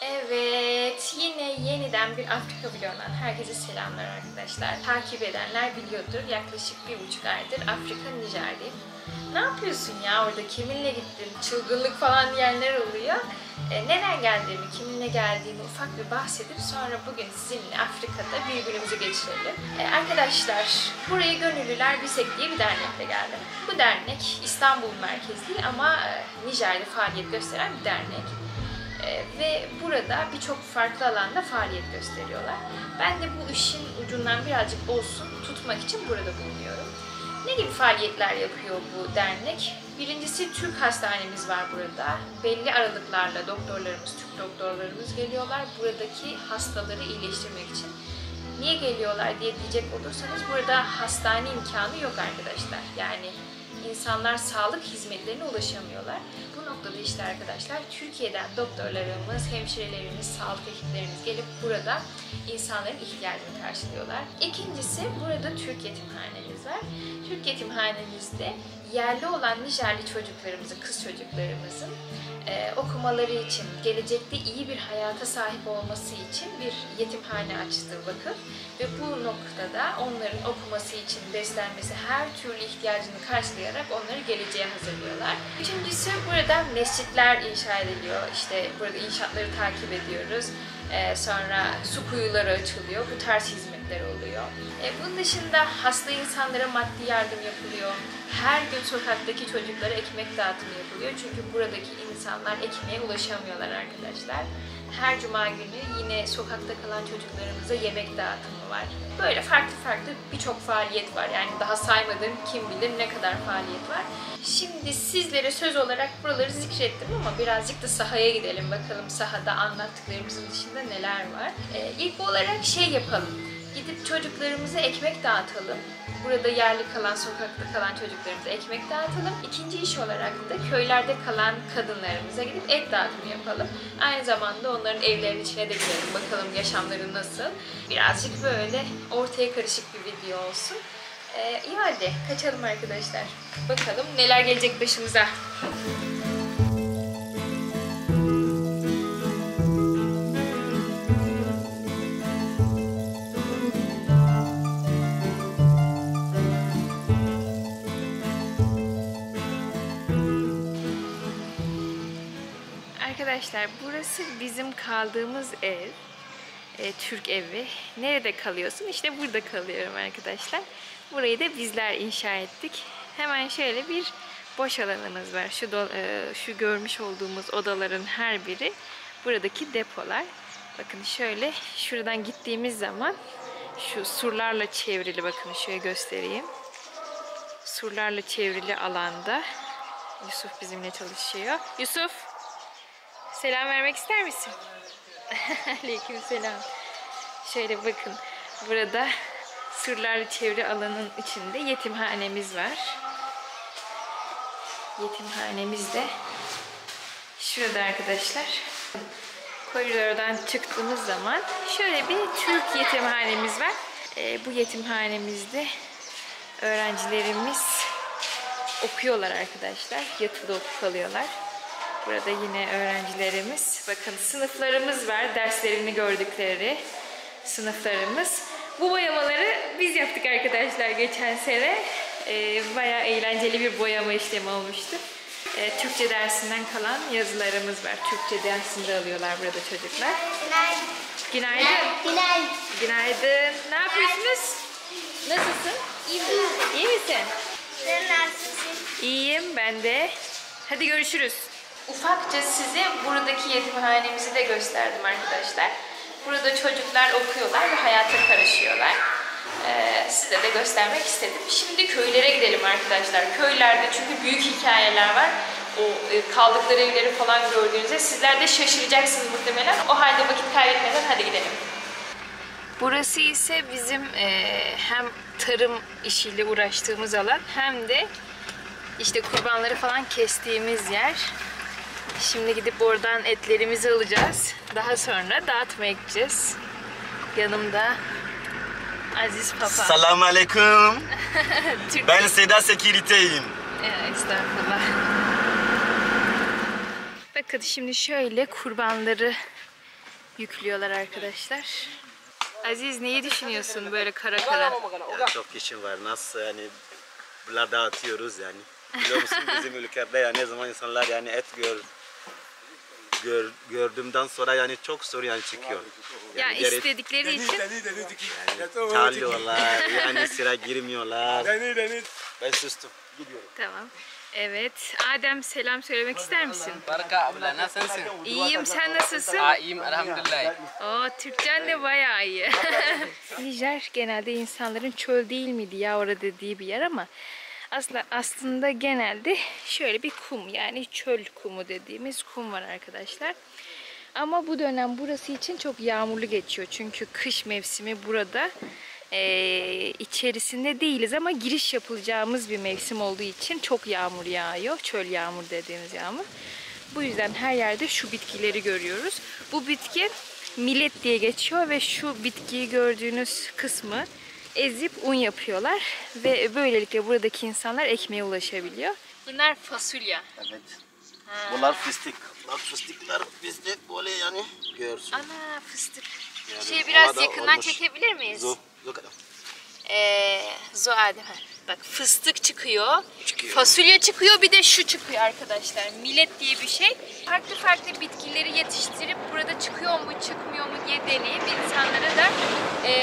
Evet, yine yeniden bir Afrika vlogundan herkese selamlar arkadaşlar. Takip edenler biliyordur, yaklaşık 1,5 aydır Afrika Nijer'deyim. Ne yapıyorsun ya orada, kiminle gittin, çılgınlık falan diyenler oluyor. Neden geldiğimi, kiminle geldiğimi ufak bir bahsedip sonra bugün sizinle Afrika'da bir günümüzü geçirelim. Arkadaşlar, buraya Gönüllüler Bisek diye bir dernekle geldim. Bu dernek İstanbul merkezli ama Nijer'de faaliyet gösteren bir dernek. Ve burada birçok farklı alanda faaliyet gösteriyorlar. Ben de bu işin ucundan birazcık olsun tutmak için burada bulunuyorum. Ne gibi faaliyetler yapıyor bu dernek? Birincisi, Türk hastanemiz var burada. Belli aralıklarla doktorlarımız, Türk doktorlarımız geliyorlar buradaki hastaları iyileştirmek için. Niye geliyorlar diye diyecek olursanız, burada hastane imkanı yok arkadaşlar. Yani insanlar sağlık hizmetlerine ulaşamıyorlar. Bu noktada işte arkadaşlar Türkiye'den doktorlarımız, hemşirelerimiz, sağlık ekiplerimiz gelip burada insanların ihtiyacını karşılıyorlar. İkincisi, burada Türk yetimhanemiz var. Türk yetimhanemizde yerli olan Nijerli çocuklarımızın, kız çocuklarımızın okumaları için, gelecekte iyi bir hayata sahip olması için bir yetimhane açtığı vakıf ve bu noktada onların okuması için beslenmesi, her türlü ihtiyacını karşılayarak onları geleceğe hazırlıyorlar. Üçüncüsü, burada mescitler inşa ediliyor. İşte burada inşaatları takip ediyoruz. Sonra su kuyuları açılıyor. Bu tarz hizmetler oluyor. Bunun dışında hasta insanlara maddi yardım yapılıyor. Her gün sokaktaki çocuklara ekmek dağıtımı yapılıyor. Çünkü buradaki insanlar ekmeğe ulaşamıyorlar arkadaşlar. Her cuma günü yine sokakta kalan çocuklarımıza yemek dağıtımı var. Böyle farklı birçok faaliyet var. Yani daha saymadığım kim bilir ne kadar faaliyet var. Şimdi sizlere söz olarak buraları zikrettim ama birazcık da sahaya gidelim. Bakalım sahada anlattıklarımızın dışında neler var. İlk olarak şey yapalım. Gidip çocuklarımıza ekmek dağıtalım. Burada yerli kalan, sokakta kalan çocuklarımıza ekmek dağıtalım. İkinci iş olarak da köylerde kalan kadınlarımıza gidip et dağıtımı yapalım. Aynı zamanda onların evlerinin içine de girelim. Bakalım yaşamları nasıl. Birazcık böyle ortaya karışık bir video olsun. İyi hadi kaçalım arkadaşlar. Bakalım neler gelecek başımıza. Arkadaşlar, burası bizim kaldığımız ev. Türk evi. Nerede kalıyorsun? İşte burada kalıyorum arkadaşlar. Burayı da bizler inşa ettik. Hemen şöyle bir boş alanımız var. Şu görmüş olduğumuz odaların her biri buradaki depolar. Bakın şöyle şuradan gittiğimiz zaman şu surlarla çevrili, bakın şöyle göstereyim. Surlarla çevrili alanda Yusuf bizimle çalışıyor. Yusuf, selam vermek ister misin? Aleykümselam. Şöyle bakın, burada surlarla çevre alanın içinde yetimhanemiz var. Yetimhanemiz de şurada arkadaşlar. Koridordan çıktığımız zaman şöyle bir Türk yetimhanemiz var. Bu yetimhanemizde öğrencilerimiz okuyorlar arkadaşlar. Yatılı okup kalıyorlar. Burada yine öğrencilerimiz, bakın sınıflarımız var, derslerini gördükleri sınıflarımız. Bu boyamaları biz yaptık arkadaşlar geçen sene. Bayağı eğlenceli bir boyama işlemi olmuştu. Türkçe dersinden kalan yazılarımız var. Türkçe dersinde alıyorlar burada çocuklar. Günaydın. Günaydın. Günaydın. Günaydın. Ne yapıyorsunuz? Nasılsın? İyi misin? İyi misin? Sen nasılsın? İyiyim ben de. Hadi görüşürüz. Ufakça size buradaki yetimhanemizi de gösterdim arkadaşlar. Burada çocuklar okuyorlar ve hayata karışıyorlar. Size de göstermek istedim. Şimdi köylere gidelim arkadaşlar. Köylerde çünkü büyük hikayeler var. O kaldıkları evleri falan gördüğünüzde sizler de şaşıracaksınız muhtemelen. O halde vakit kaybetmeden hadi gidelim. Burası ise bizim hem tarım işiyle uğraştığımız alan hem de işte kurbanları falan kestiğimiz yer. Şimdi gidip oradan etlerimizi alacağız. Daha sonra dağıtmaya gideceğiz. Yanımda Aziz Papa. Selamun Aleyküm. Ben Seda Sekirite'yim. Estağfurullah. Bakın şimdi şöyle kurbanları yüklüyorlar arkadaşlar. Aziz, neyi düşünüyorsun böyle kara kara? Ya çok işim var. Nasıl yani bunlar dağıtıyoruz yani. Biliyor musun bizim ülkede yani ne zaman insanlar yani et gördüğümden sonra yani çok soru yani çıkıyor. Ya Yani istedikleri için. çalıyorlar yani sıra girmiyorlar. Ben sustum. Gidiyorum. Tamam. Evet. Adem, selam söylemek ister misin? Baraka abla, nasılsın? İyiyim, sen nasılsın? İyiyim elhamdülillah. Oo, Türkçen de bayağı iyi. Nijer genelde insanların çöl değil miydi ya orada dediği bir yer ama aslında genelde şöyle bir kum, yani çöl kumu dediğimiz kum var arkadaşlar. Ama bu dönem burası için çok yağmurlu geçiyor. Çünkü kış mevsimi burada. İçerisinde değiliz ama giriş yapılacağımız bir mevsim olduğu için çok yağmur yağıyor. Çöl yağmur dediğimiz yağmur. Bu yüzden her yerde şu bitkileri görüyoruz. Bu bitki millet diye geçiyor ve şu bitkiyi gördüğünüz kısmı ezip un yapıyorlar. Ve böylelikle buradaki insanlar ekmeğe ulaşabiliyor. Bunlar fasulye. Evet. Bunlar fıstık. Bunlar fıstıklar bizde böyle yani görsün. Ana, fıstık. Yani Biraz havada yakından olmuş. çekebilir miyiz? Zo kadar. Adem. Bak, fıstık çıkıyor, fasulye çıkıyor, bir de şu çıkıyor arkadaşlar. Millet diye bir şey. Farklı farklı bitkileri yetiştirip burada çıkıyor mu çıkmıyor mu diye deneyip insanlara da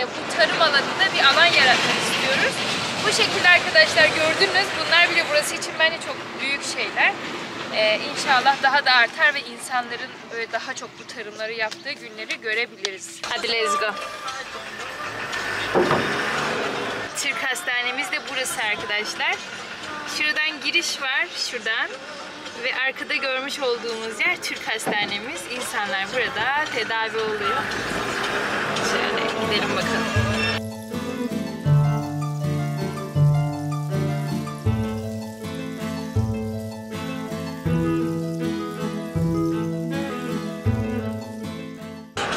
bu tarım alanında bir alan yaratmak istiyoruz. Bu şekilde arkadaşlar, gördünüz, bunlar bile burası için bence çok büyük şeyler. İnşallah daha da artar ve insanların böyle daha çok bu tarımları yaptığı günleri görebiliriz. Hadi let's go. Türk hastanemiz de burası arkadaşlar. Şuradan giriş var, şuradan. Ve arkada görmüş olduğumuz yer Türk hastanemiz. İnsanlar burada tedavi oluyor. Şöyle gidelim bakalım.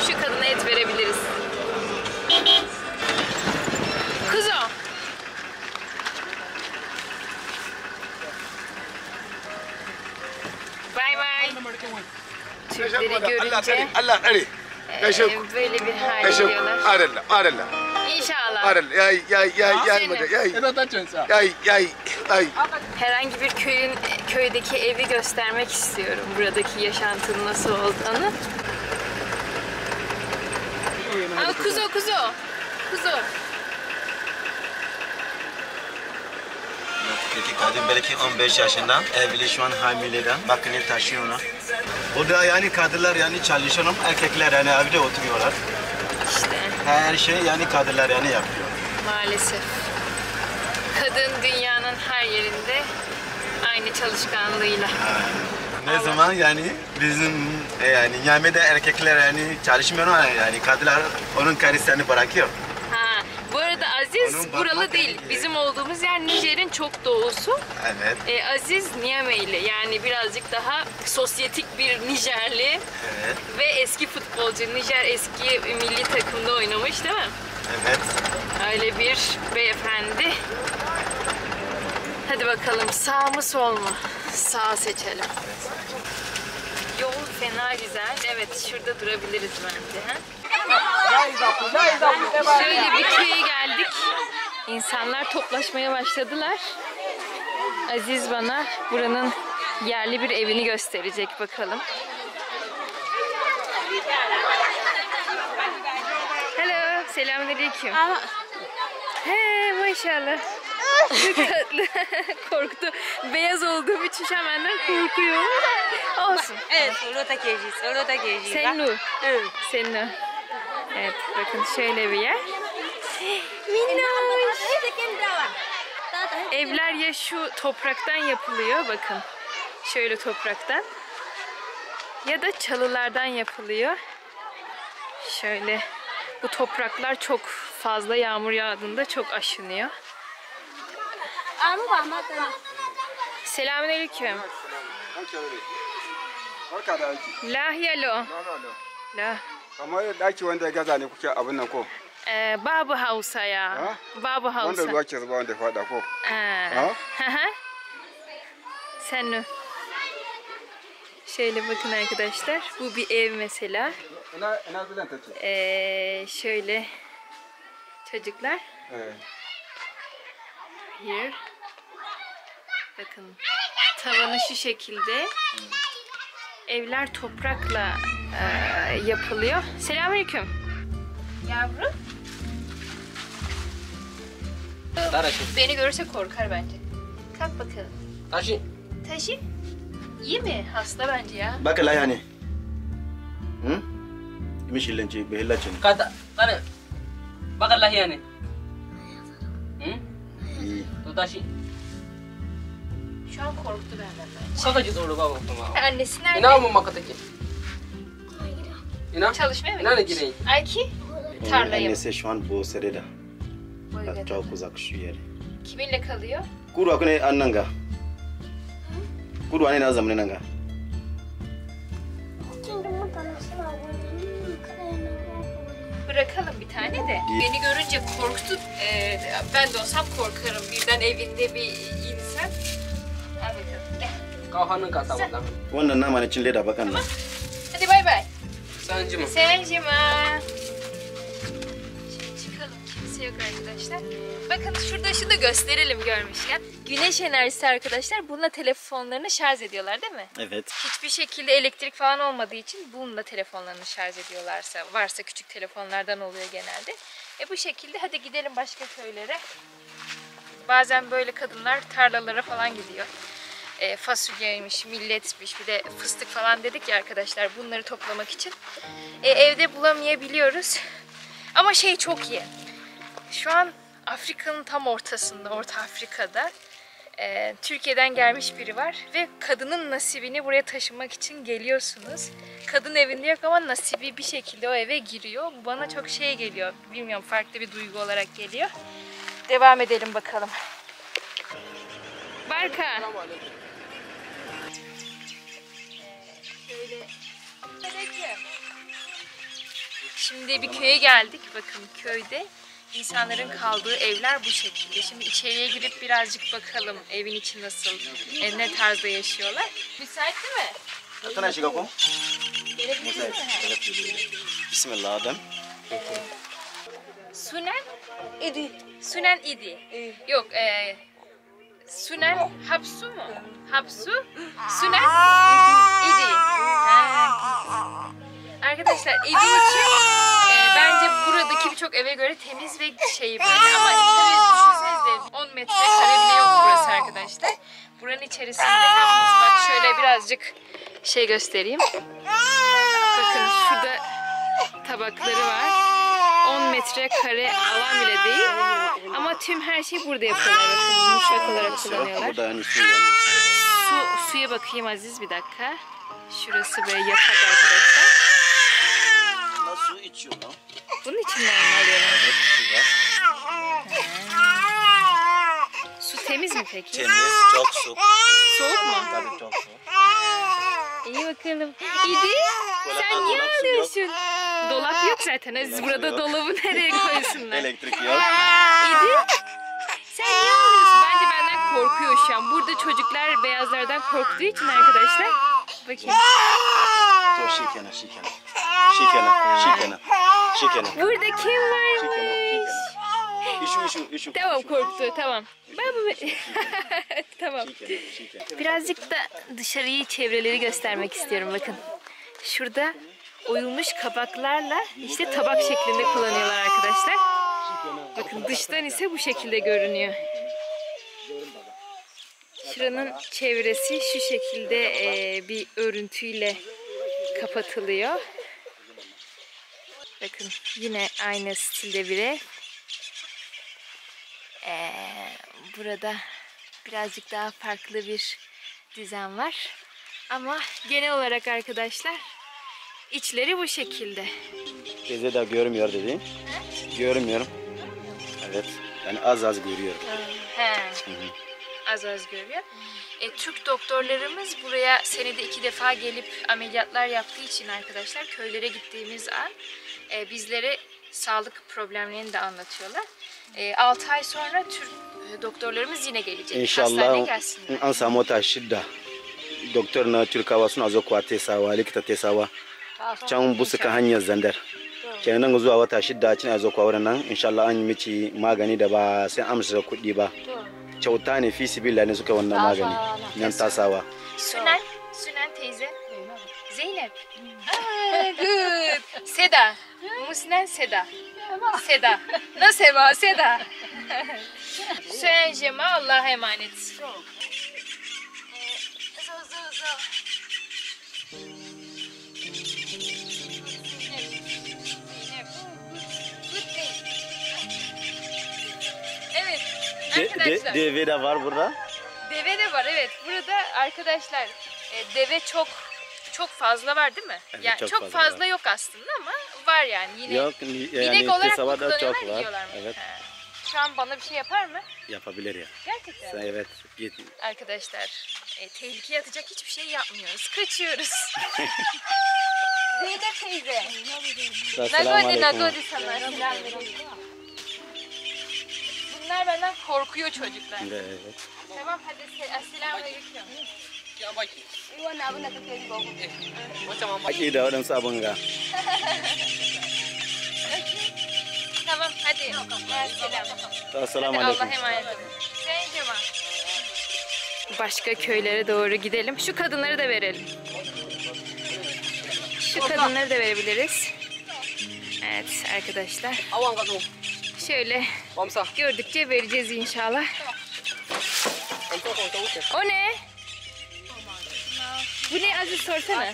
Şu kadına et verebiliriz. Kuzo. Bay bay. Türkleri görünce Allah ari. böyle bir hal ediyorlar. Arella. İnşallah. Herhangi bir köydeki evi göstermek istiyorum. Buradaki yaşantının nasıl olduğunu. Aa, kuzo. Peki kadın belki 15 yaşında, evli şu an hamileden, bakını taşıyor ona. Burada yani kadınlar yani çalışıyor, erkekler yani evde oturuyorlar. İşte Her şey yani kadınlar yani yapıyor. maalesef. Kadın dünyanın her yerinde aynı çalışkanlığıyla. Ne zaman yani bizim yani Yami'de erkekler yani çalışmıyor yani kadınlar onun karısını bırakıyor. Ha, bu arada Aziz Onun buralı bakmak değil. gerekiyor. Bizim olduğumuz yer Nijer'in çok doğusu. Evet. Aziz Niameyli, yani birazcık daha sosyetik bir Nijerli Evet. ve eski futbolcu. Nijer eski milli takımda oynamış değil mi? Evet. Öyle bir beyefendi. Hadi bakalım, sağ mı sol mu? Sağ seçelim. Yol fena güzel. Evet, şurada durabiliriz bence. Ha? Şöyle bir köye geldik. İnsanlar toplaşmaya başladılar. Aziz bana buranın yerli bir evini gösterecek, bakalım. Hello, selamünaleyküm. He, maşallah. Çok tatlı. Korktu. Beyaz olduğum için hemenden korkuyor. Olsun. Evet, orada gezi. Senlu. Senlu. Evet, bakın şöyle bir yer. Minnoş. Evler ya şu topraktan yapılıyor, bakın. Şöyle topraktan. Ya da çalılardan yapılıyor. Şöyle. Bu topraklar çok fazla yağmur yağdığında çok aşınıyor. Selamünaleyküm. Barka da aiki. Lahyalo. La. Kamar daki wanda ya gaza ne kuke abin nan ko? Babu Hausa ya. Ha? Babu Wanda Hausa. ruwa ke zuba wanda ya fada ko? Ha? Sennu. Şöyle bakın arkadaşlar. Bu bir ev mesela. ina zulan take. Şöyle çocuklar. Eh. Here. Bakın tavanı şu şekilde. Evler toprakla yapılıyor. Selamünaleyküm. Yavrum. Beni görürse korkar bence. Kalk bakalım. Taşı. Taşı. İyi mi? Hasta bence ya. Bak la yani. Hı? İmiş illenci, behillacın. Kata. Tane. Bakallah yani. Hı? İyi. Tu taşı. Şu an korktu benden bence. Kaka jut ulu baba kuma. Annesi nerede? Ina mu makataki. Ina. Çalışmaya mı İna ne gitmiş? gireyim? Ayki? Tarlayım. Annesi şu an bu serida. Böyle. Çok uzak şu yer. Kiminle kalıyor? Kuru akune annanga. Kuru anne ne zaman nanga? Bırakalım bir tane de. Beni görünce korktu. Ben de olsam korkarım. Birden evinde bir insan. Al bakalım. Gel. Kau hanın kasa bakalım. Wannan naman için leda bakan nan. Hadi bay bay. Sancı mı? Sencima. Şimdi çıkalım. Kimse yok arkadaşlar. Bakın şurada şunu da gösterelim görmüşken. Güneş enerjisi arkadaşlar. Bununla telefonlarını şarj ediyorlar değil mi? Evet. Hiçbir şekilde elektrik falan olmadığı için bununla telefonlarını şarj ediyorlarsa, varsa küçük telefonlardan oluyor genelde. Bu şekilde hadi gidelim başka köylere. Bazen böyle kadınlar tarlalara falan gidiyor. Fasulyeymiş, milletmiş, bir de fıstık falan dedik ya arkadaşlar, bunları toplamak için. Evde bulamayabiliyoruz. Ama şey çok iyi. Şu an Afrika'nın tam ortasında, Orta Afrika'da Türkiye'den gelmiş biri var ve kadının nasibini buraya taşımak için geliyorsunuz. Kadın evinde yok ama nasibi bir şekilde o eve giriyor. Bu bana çok şey geliyor. Bilmiyorum, farklı bir duygu olarak geliyor. Devam edelim bakalım. Barka. Şöyle. Şimdi bir köye geldik. Bakın köyde insanların kaldığı evler bu şekilde. Şimdi içeriye girip birazcık bakalım evin içi nasıl, ne tarzda yaşıyorlar. Müsait değil mi? Tana shiga ko? Gelebiliriz mi? Bismillah Adem. Sunan idi. Sunan idi. Yok, Sunan Hapsu mu? Hapsu? Sunan idi. Ha. Arkadaşlar evi için bence buradaki birçok eve göre temiz ve şey böyle, ama tabii düşünsenize 10 metrekare bile yok burası arkadaşlar. Buranın içerisinde bak şöyle birazcık şey göstereyim. Bakın şurada tabakları var. 10 metrekare alan bile değil. Ama tüm her şey burada yapıyorlar. Bakın mutfak olarak kullanıyorlar. Burada yani su yani. Suya bakayım Aziz, bir dakika. Şurası böyle yatak arkadaşlar. Su içiyor lan. Bunun için mi alıyorlar? Evet, su var. Su temiz mi peki? Temiz, çok su. Soğuk mu? Tabii çok su. İyi bakalım. İdi, sen niye dolap su alıyorsun? Dolap yok zaten. Aziz, burada yok. dolabı nereye koysunlar? Elektrik yok. İdi, sen niye alıyorsun? Bence benden korkuyor şu an. Burada çocuklar beyazlardan korktuğu için arkadaşlar. Bakayım. To şikene. Burada kim varmış? İşu. Tamam, korktu, tamam. Tamam. Şikene. Birazcık da dışarıyı, çevreleri göstermek istiyorum. Bakın. Şurada oyulmuş kabaklarla işte tabak şeklinde kullanıyorlar arkadaşlar. Bakın dıştan ise bu şekilde görünüyor. Şuranın çevresi şu şekilde bir örüntüyle kapatılıyor. Bakın yine aynı stilde bir ev. Burada birazcık daha farklı bir dizayn var. Ama genel olarak arkadaşlar içleri bu şekilde. Teyze de görmüyor dedi. Görmüyorum. Evet. Yani az görüyorum. He. Az görüyor. Türk doktorlarımız buraya senede 2 defa gelip ameliyatlar yaptığı için arkadaşlar köylere gittiğimiz an bizlere sağlık problemlerini de anlatıyorlar. 6 ay sonra Türk doktorlarımız yine gelecek. Hastaneye İnşallah gelsinler. an samu wata shida doktor na Turkawa suna zo kwa tesawa likita tesawa can bu suka hanyar zandar kenan nan zuwa wata 6 cin a zo kwa wurin nan insha Allah an yi miki magani da ba sai amsa kuɗi ba kyauta ne fi sibilla ne suka wannan magani nan tasawa Sunan teyze. Zeynep. Good. Seda. Musnen Seda. Seda. Nasıl Seba? Seda. Sen Cema Allah'a emanet. Evet. Arkadaşlar. Deve de var burada. Deve de var evet. Burada arkadaşlar deve çok fazla var değil mi? Evet, yani çok fazla yok aslında ama var yani yine. Yok binek yani olarak Tesava'da çok kullanıyorlar, var. yiyorlar mı? Evet. He. Şu an bana bir şey yapar mı? Yapabilir ya. Gerçekten. Sen evet git. Arkadaşlar tehlikeye atacak hiçbir şey yapmıyoruz. Kaçıyoruz. Zeynep teyze. Nagodi nagodi sana. Selam verin. Bunlar benden korkuyor çocuklar. Evet. Tamam hadi selamünaleyküm. Ya baki. Wannan abin da kake yi ba ku. Wata ma baki. Baki da waɗansu abin ga. Tamam hadi. Selam. Assalamu Hadi Allah'a alaikum. emanet olun. Başka köylere doğru gidelim. Şu kadınları da verelim. Şu kadınları da verebiliriz. Evet arkadaşlar. Awan ka to. Şöyle Pamsa. gördükçe vereceğiz inşallah. O ne? Bu ne Aziz sorsana.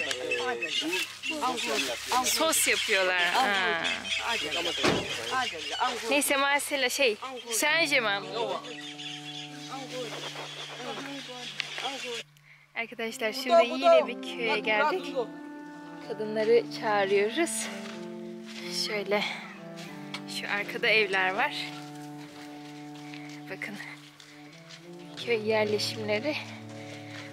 Sos yapıyorlar. Ha. Neyse mesela sence mi? Arkadaşlar şimdi yine bir köye geldik. Kadınları çağırıyoruz. Şöyle şu arkada evler var. Bakın köy yerleşimleri.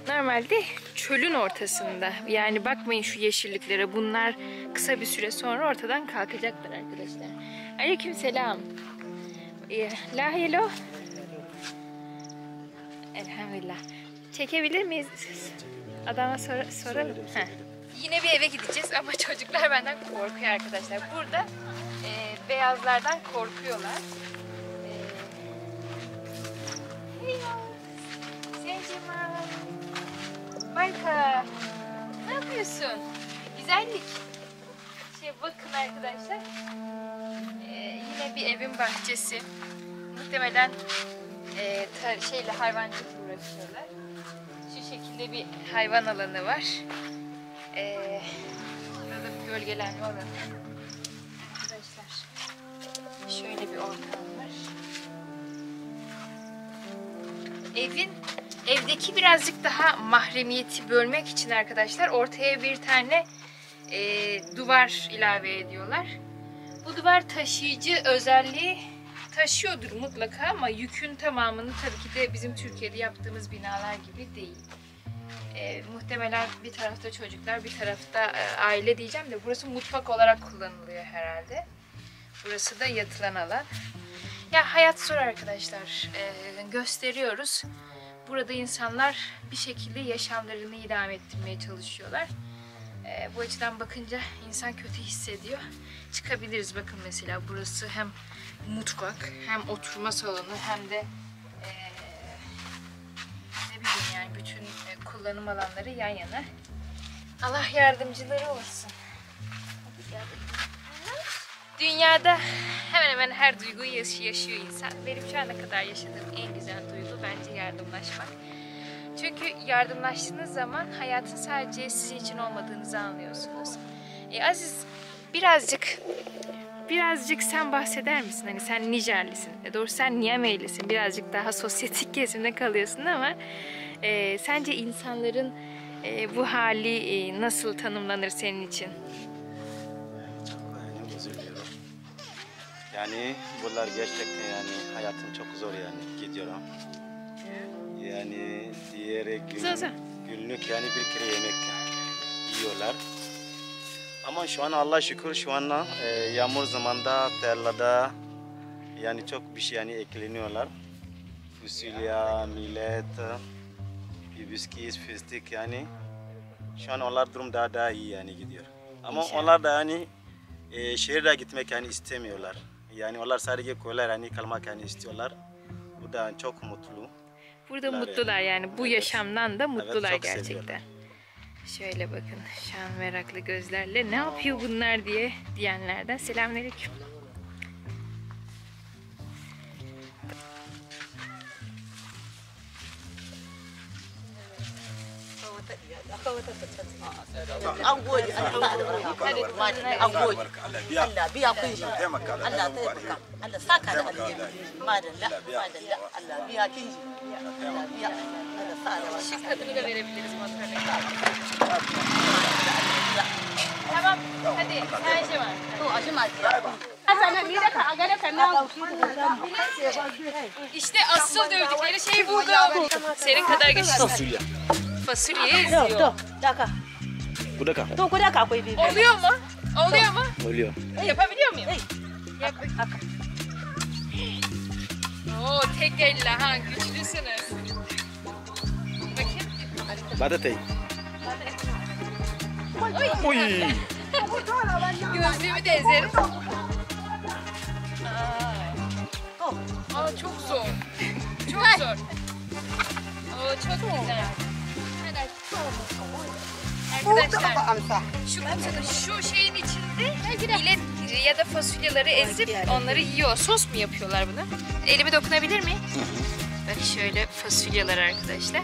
Normalde çölün ortasında. Yani bakmayın şu yeşilliklere. Bunlar kısa bir süre sonra ortadan kalkacaklar arkadaşlar. Aleykümselam. La hello. Elhamdülillah. Çekebilir miyiz? Adama soralım. Heh. Yine bir eve gideceğiz ama çocuklar benden korkuyor arkadaşlar. Burada beyazlardan korkuyorlar. Sevcima. Marka. Ne yapıyorsun? Güzellik. Bakın arkadaşlar. Yine bir evin bahçesi. Muhtemelen hayvancılıkla uğraşıyorlar. Şu şekilde bir hayvan alanı var. Burada bir gölgelenme alanı. Arkadaşlar şöyle bir ortam var. Evdeki birazcık daha mahremiyeti bölmek için arkadaşlar ortaya bir tane duvar ilave ediyorlar. Bu duvar taşıyıcı özelliği taşıyordur mutlaka ama yükün tamamını tabii ki de bizim Türkiye'de yaptığımız binalar gibi değil. Muhtemelen bir tarafta çocuklar, bir tarafta aile diyeceğim de burası mutfak olarak kullanılıyor herhalde. Burası da yatılan alan. Ya hayat zor arkadaşlar. Gösteriyoruz. Burada insanlar bir şekilde yaşamlarını idame ettirmeye çalışıyorlar. Bu açıdan bakınca insan kötü hissediyor. Çıkabiliriz bakın mesela burası hem mutfak hem oturma salonu hem de ne bileyim yani bütün kullanım alanları yan yana. Allah yardımcıları olsun. Dünyada hemen hemen her duyguyu yaşıyor insan. Benim şu ana kadar yaşadığım en güzel duygu bence yardımlaşmak. Çünkü yardımlaştığınız zaman hayatın sadece sizin için olmadığınızı anlıyorsunuz. Aziz birazcık sen bahseder misin? Hani sen Nijerlisin. Doğrusu sen Niameylisin. Birazcık daha sosyetik kesimde kalıyorsun ama sence insanların bu hali nasıl tanımlanır senin için? Yani üzülüyorum. Yani bunlar gerçekten yani hayatım çok zor yani gidiyorum. Yani diğer günlük yani bir kere yemek yiyorlar. Ama şu an Allah şükür şu an yağmur zamanında tarlada yani çok bir şey yani ekleniyorlar. Fasulye, millet, bisküvi, fıstık yani. Şu an onlar durum daha iyi yani gidiyor. Ama İnşallah. onlar da yani şehirde gitmek yani istemiyorlar. Yani onlar sadece köyler yani kalmak yani istiyorlar. Bu da çok mutlu. Burada Mutlular mutlular yani bu Evet. yaşamdan da mutlular çok gerçekten. seviyorlar. Şöyle bakın şu an meraklı gözlerle ne yapıyor bunlar diye diyenlerden selamünaleyküm. An gode Allah sa albarka an gode Allah biya kun shi Allah taimaka Allah saka da alheri madalla madalla Allah biya kin shi Allah biya Allah sa albarka Şık adını da verebiliriz motoruna. Tamam hadi her şey var. to a shi ma diya İşte asıl dövdükleri şey buldum. Senin kadar güçlü. Fasulye. Fasulye eziyor. daka Bu da to ku daka akwai bibi Oluyor mu? Oluyor mu? oluyor. Yapabiliyor muyum? Yap. Oo tek elle ha güçlüsünüz. Bakayım. Batatay. Oy. Uy. Gözlüğümü de ezerim. Aa çok zor. Çok zor. Oo çok güzel. Arkadaşlar şu şeyin içinde bile ya da fasulyeleri ezip onları yiyor. Sos mu yapıyorlar bunu? Elime dokunabilir miyim? Bak şöyle fasulyeler arkadaşlar.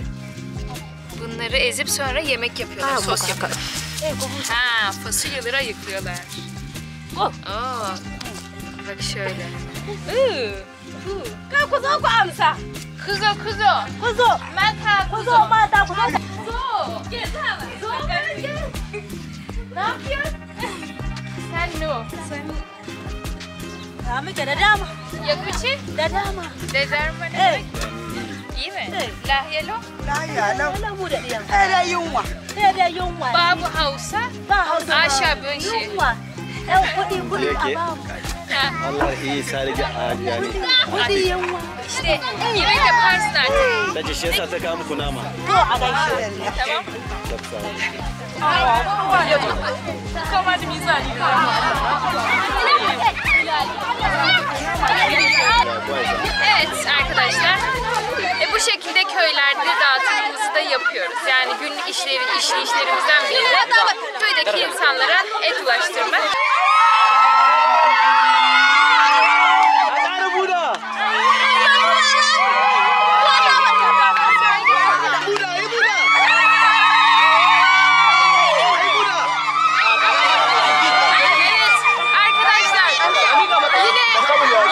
Bunları ezip sonra yemek yapıyorlar. Sos yapıyorlar. Ha, fasulyeleri ayıklıyorlar. Oo. Bak şöyle. Kuzo ku amsa. Kuzo kuzo. Kuzo. Mata kuzo. Kuzo mata kuzo. Kuzo. Kuzo. Ne yapıyorsun? Sen no. Sen Ya muke da dama. yakıcı. Da dama. Dezerma ne demek? İyi mi? Lahyelo. Wala mu da diyan. da yunwa Sai da yunwa. Babu Hausa. Ba hausa. Aşağı bön şey. Yunwa. Yan kuɗi a Peki. ba mu. Ha, Allah iyi sadece yani. Kuɗi yunwa. İşte yemek yaparsın artık. Bence şey yasa ta muku nama. To a gaishe. Tamam. Çok sağ olun. Evet arkadaşlar. Bu şekilde köylerde dağıtımımızı da yapıyoruz. Yani günlük işleyişlerimizden biri de köydeki insanlara et ulaştırmak. Evet arkadaşlar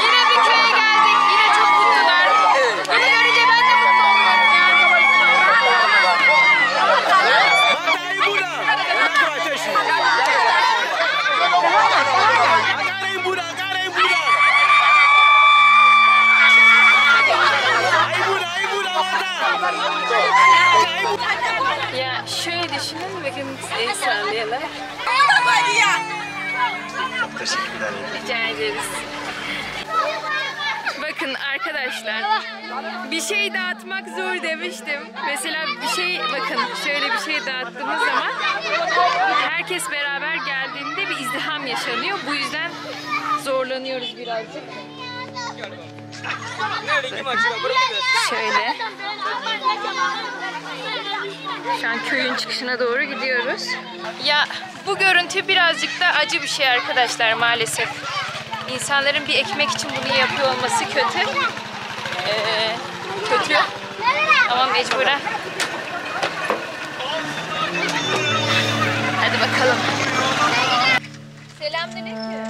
yine bir köye geldik. Yine çok mutlular. Bunu görünce ben de mutlu oluyorum. Ya şöyle düşünün bakın sağlayalar. Teşekkürler. Rica ederiz. Bakın arkadaşlar bir şey dağıtmak zor demiştim. Mesela bir şey bakın şöyle bir şey dağıttığımız zaman herkes beraber geldiğinde bir izdiham yaşanıyor. Bu yüzden zorlanıyoruz birazcık. Şöyle. Şu an köyün çıkışına doğru gidiyoruz. Ya bu görüntü birazcık da acı bir şey arkadaşlar maalesef. İnsanların bir ekmek için bunu yapıyor olması kötü. Kötü. Ama mecburen. Hadi bakalım. Selamünaleyküm.